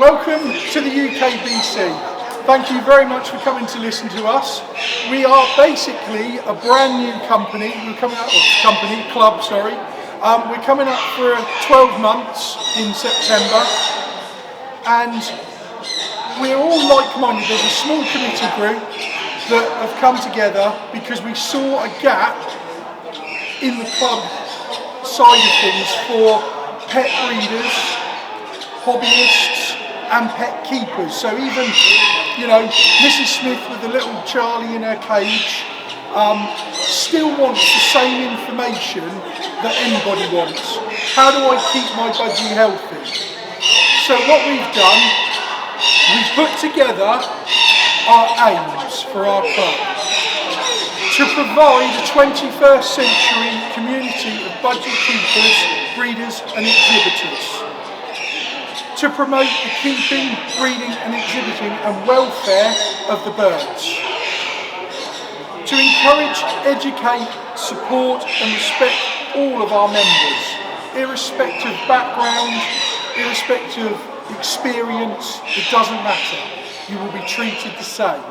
Welcome to the UKBC. Thank you very much for coming to listen to us. We are basically a brand new company. We're coming up, we're coming up for 12 months in September, and we're all like-minded. There's a small committee group that have come together because we saw a gap in the club side of things for pet breeders, hobbyists and pet keepers. So even, Mrs. Smith with the little Charlie in her cage still wants the same information that anybody wants. How do I keep my budgie healthy? So what we've done, we've put together our aims for our club to provide a 21st century community of budgie keepers, breeders and exhibitors, to promote the keeping, breeding and exhibiting and welfare of the birds, to encourage, educate, support and respect all of our members, irrespective of background, irrespective of experience, it doesn't matter, you will be treated the same.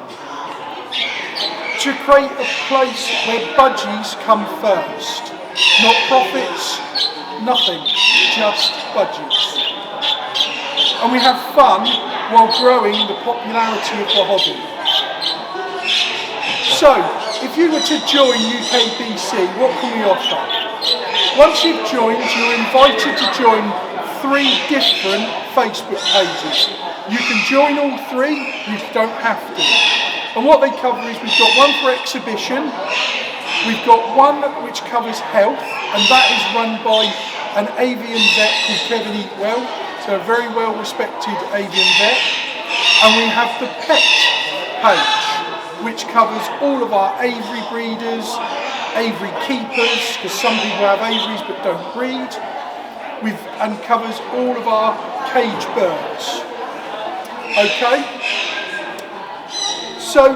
To create a place where budgies come first, not profits, nothing, just budgies. And we have fun while growing the popularity of the hobby. So, if you were to join UKBC, what can we offer? Once you've joined, you're invited to join 3 different Facebook pages. You can join all 3, you don't have to. And what they cover is we've got one for exhibition, we've got one which covers health, and that is run by an avian vet called Kevin Eatwell, so a very well respected avian vet. And we have the pet page, which covers all of our aviary breeders, aviary keepers, because some people have aviaries but don't breed, and covers all of our cage birds. Okay? So,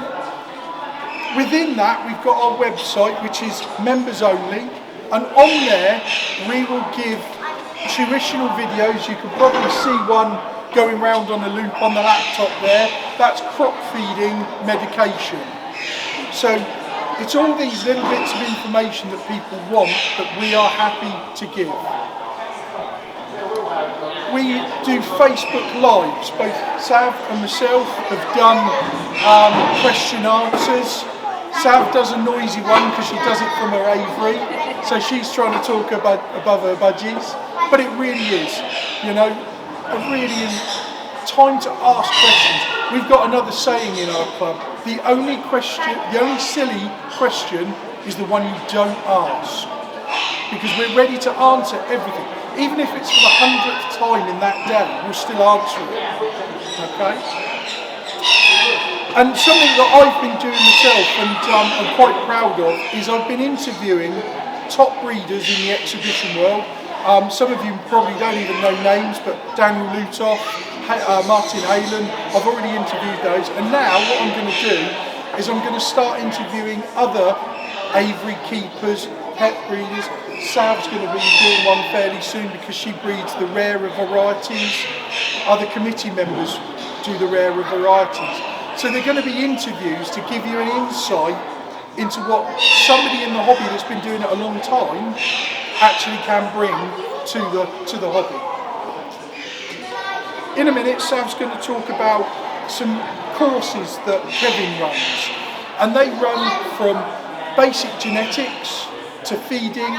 within that we've got our website, which is members only, and on there we will give tuitional videos. You can probably see one going round on a loop on the laptop there. That's crop feeding medication. So it's all these little bits of information that people want that we are happy to give. We do Facebook Lives. Both Sav and myself have done question answers. Sav does a noisy one because she does it from her aviary, so she's trying to talk about above her budgies. But it really is, time to ask questions. We've got another saying in our club: the only silly question is the one you don't ask, because we're ready to answer everything. Even if it's for the 100th time in that day, we'll still answer it. Okay? And something that I've been doing myself and I'm quite proud of is I've been interviewing top breeders in the exhibition world. Some of you probably don't even know names, but Daniel Lutoff, Martin Halen, I've already interviewed those. And now what I'm going to do is I'm going to start interviewing other aviary keepers, pet breeders. Sav's going to be doing one fairly soon because she breeds the rarer varieties. Other committee members do the rarer varieties. So they're going to be interviews to give you an insight into what somebody in the hobby that's been doing it a long time actually can bring to the hobby. In a minute, Sav's going to talk about some courses that Kevin runs, and they run from basic genetics to feeding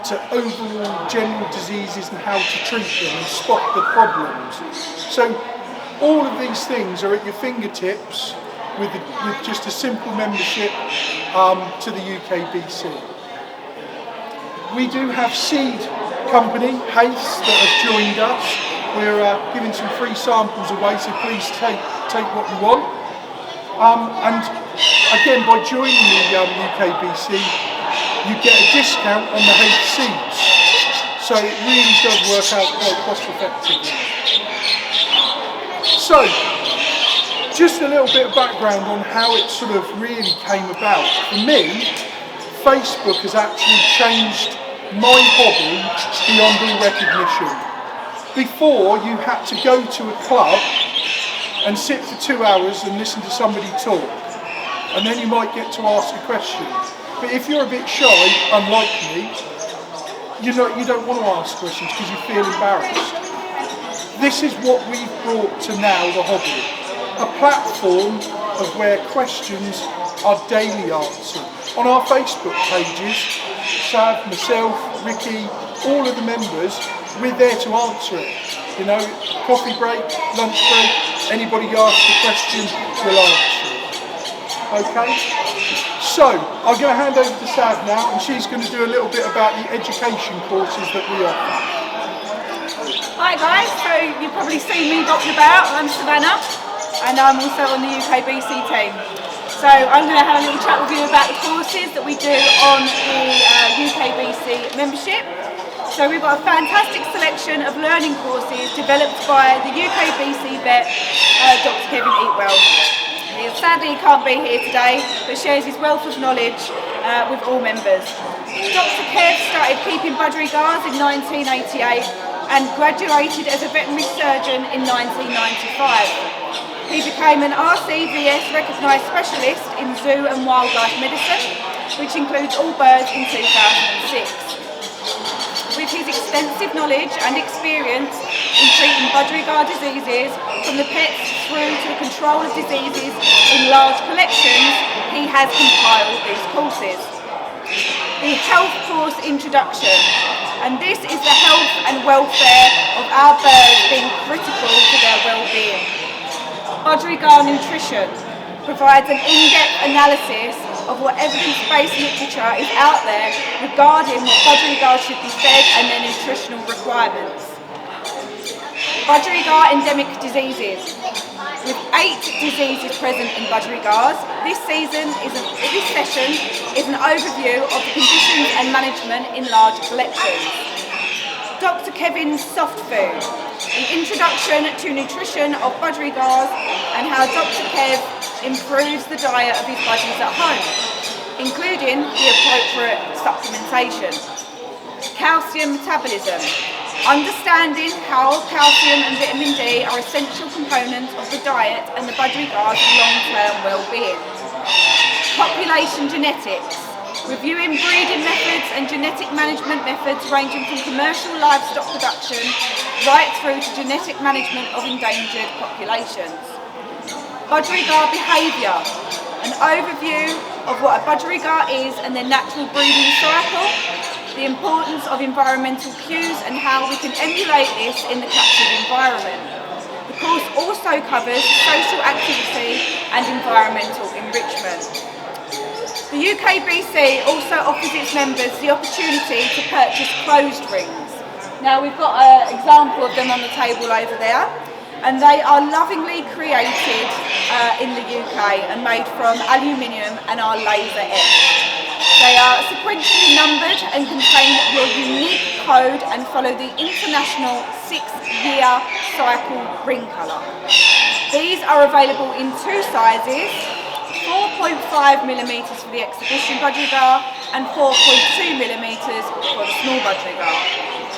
to overall general diseases and how to treat them and spot the problems. So all of these things are at your fingertips with just a simple membership to the UKBC. We do have seed company, Hace, that have joined us. We're giving some free samples away, so please take what you want. And again, by joining the UKBC, you get a discount on the Hace seeds. So it really does work out quite cost effectively. So, just a little bit of background on how it sort of really came about. For me, Facebook has actually changed my hobby beyond all recognition. Before, you had to go to a club and sit for 2 hours and listen to somebody talk, and then you might get to ask a question. But if you're a bit shy, unlike me, you don't want to ask questions because you feel embarrassed. This is what we've brought to now the hobby, a platform of where questions are daily answered. On our Facebook pages, Sav, myself, Ricky, all of the members, we're there to answer it. You know, coffee break, lunch break, anybody asks a question, we'll answer it. Okay? So, I'm going to hand over to Sav now, and she's going to do a little bit about the education courses that we offer. Hi guys, so you've probably seen me bopping about. I'm Savannah, and I'm also on the UKBC team. So I'm going to have a little chat with you about the courses that we do on the UKBC membership. So we've got a fantastic selection of learning courses developed by the UKBC vet, Dr. Kevin Eatwell. Sadly he can't be here today, but shares his wealth of knowledge with all members. Dr. Kev started keeping budgerigars in 1988 and graduated as a veterinary surgeon in 1995. He became an RCVS recognised specialist in zoo and wildlife medicine, which includes all birds, in 2006. With his extensive knowledge and experience in treating budgerigar diseases, from the pets through to the control of diseases in large collections, he has compiled these courses. The Health Course Introduction, and this is the health and welfare of our birds being critical to their well-being. Budgerigar Nutrition provides an in-depth analysis of what evidence-based literature is out there regarding what budgerigars should be fed and their nutritional requirements. Budgerigar endemic diseases. With 8 diseases present in budgerigars, this session is an overview of the conditions and management in large collections. Dr. Kevin's Soft Food, an introduction to nutrition of budgerigars and how Dr. Kev improves the diet of his budgies at home, including the appropriate supplementation. Calcium metabolism, understanding how calcium and vitamin D are essential components of the diet and the budgerigar's long-term well-being. Population genetics, reviewing breeding methods and genetic management methods ranging from commercial livestock production right through to genetic management of endangered populations. Budgerigar behaviour, an overview of what a budgerigar is and their natural breeding cycle, the importance of environmental cues and how we can emulate this in the captive environment. The course also covers social activity and environmental enrichment. The UKBC also offers its members the opportunity to purchase closed rings. Now we've got an example of them on the table over there, and they are lovingly created in the UK and made from aluminium and are laser etched. They are sequentially numbered and contain your unique code and follow the international 6-year cycle ring colour. These are available in 2 sizes, 4.5mm for the exhibition budgerigar and 4.2mm for the small budgerigar.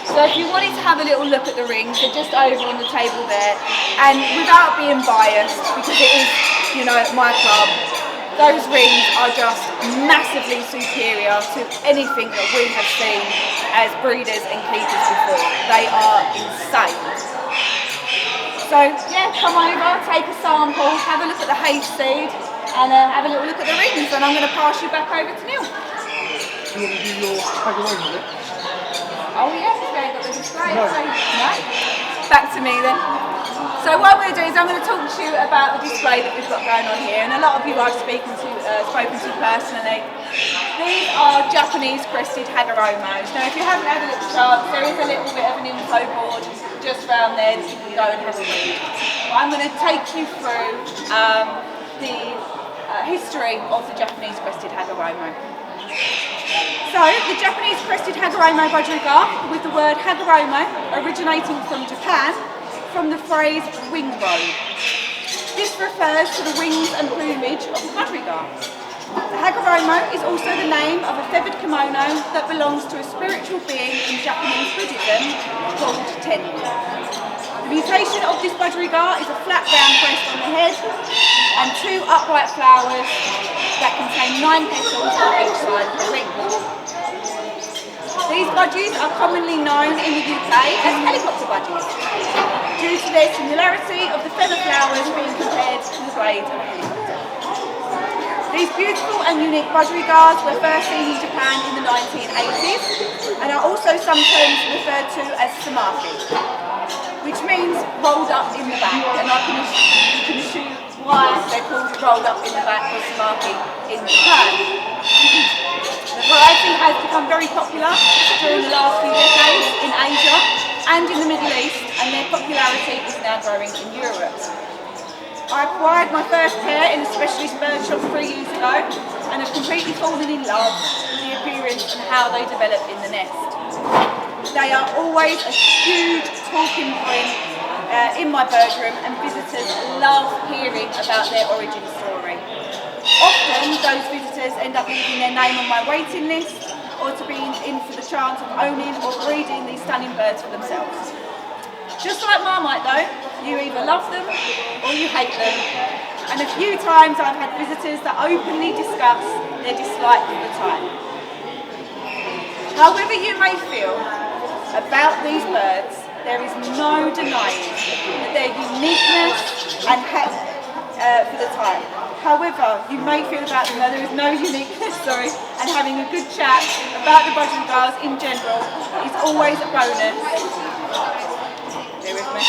So if you wanted to have a little look at the rings, they're just over on the table there, and without being biased, because it is, you know, at my club, those rings are just massively superior to anything that we have seen as breeders and keepers before. They are insane. So yeah, come over, take a sample, have a look at the hayseed, and have a little look at the rings, and I'm going to pass you back over to Neil. Do you want to do your tag along with it? Oh yes, we ain't got the display. No. So, no. Back to me then. So what I'm going to do is I'm going to talk to you about the display that we've got going on here, and a lot of you I've spoken to personally. These are Japanese crested Hagoromos. Now if you haven't had a little chance, there is a little bit of an info board just around there that you can go and have a read. But I'm going to take you through the history of the Japanese crested Hagoromo. So, the Japanese crested Hagoromo budgerigar, with the word Hagoromo originating from Japan, from the phrase wing robe. This refers to the wings and plumage of the budgerigar. The Hagoromo is also the name of a feathered kimono that belongs to a spiritual being in Japanese Buddhism called tend. The mutation of this budgerigar is a flat round crest on the head and 2 upright flowers that contain 9 petals on each side of the ring. These budgies are commonly known in the UK as helicopter budgies, due to their similarity of the feather flowers being compared to the blade of a helicopter. These beautiful and unique budgerigars were first seen in Japan in the 1980s and are also sometimes referred to as samaki, which means rolled up in the back, and you can assume why they're called rolled up in the back or samaki in Japan. The variety has become very popular during the last few decades in Asia and in the Middle East, and their popularity is now growing in Europe. I acquired my first pair in a specialist bird shop 3 years ago and have completely fallen in love with the appearance and how they develop in the nest. They are always a huge talking point in my bird room, and visitors love hearing about their origin story. Often those visitors end up leaving their name on my waiting list or to be in for the chance of owning or breeding these stunning birds for themselves. Just like Marmite though, you either love them or you hate them, and a few times I've had visitors that openly discuss their dislike of the type. However you may feel about these birds, there is no denying that their uniqueness and for the type. However, you may feel about them that there is no uniqueness, and having a good chat about the budgerigars in general is always a bonus. Bear with me.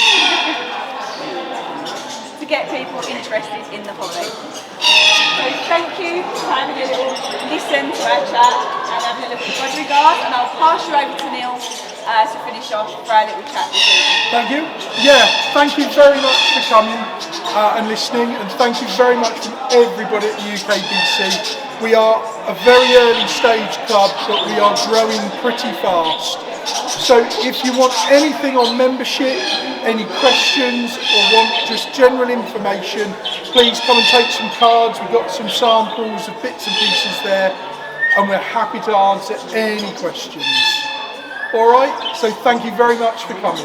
To get people interested in the hobby. So thank you for having a little listen to our chat and having a look at the budgerigars, and I'll pass you over to Neil to finish off for our little chat this evening. Thank you. Yeah, thank you very much for coming and listening, and thank you very much from everybody at the UKBC. We are a very early stage club, but we are growing pretty fast. So if you want anything on membership, any questions, or want just general information, please come and take some cards. We've got some samples of bits and pieces there, and we're happy to answer any questions. All right, so thank you very much for coming.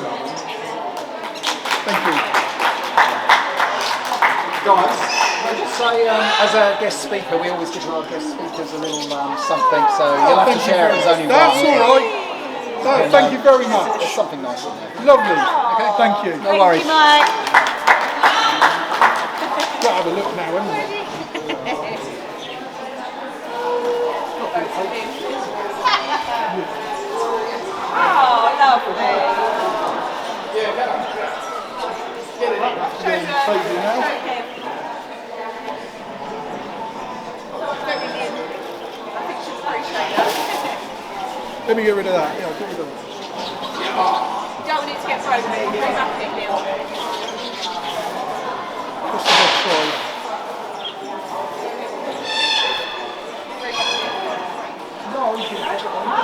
Thank you. Guys, I just say, as a guest speaker, we always give our guest speakers a little something, so you'll have to share it. There's only That's one. all right. No, thank you very much. There's something nice in there. Lovely. Okay, thank you. No worries. Thank you, Mike. Gotta have a look now, haven't we? Oh, lovely. Thank you now. Let me get rid of that. Yeah, get rid of that. Don't want it to get broken. Bring back in, Neil. What's the best size? No, you can add it on.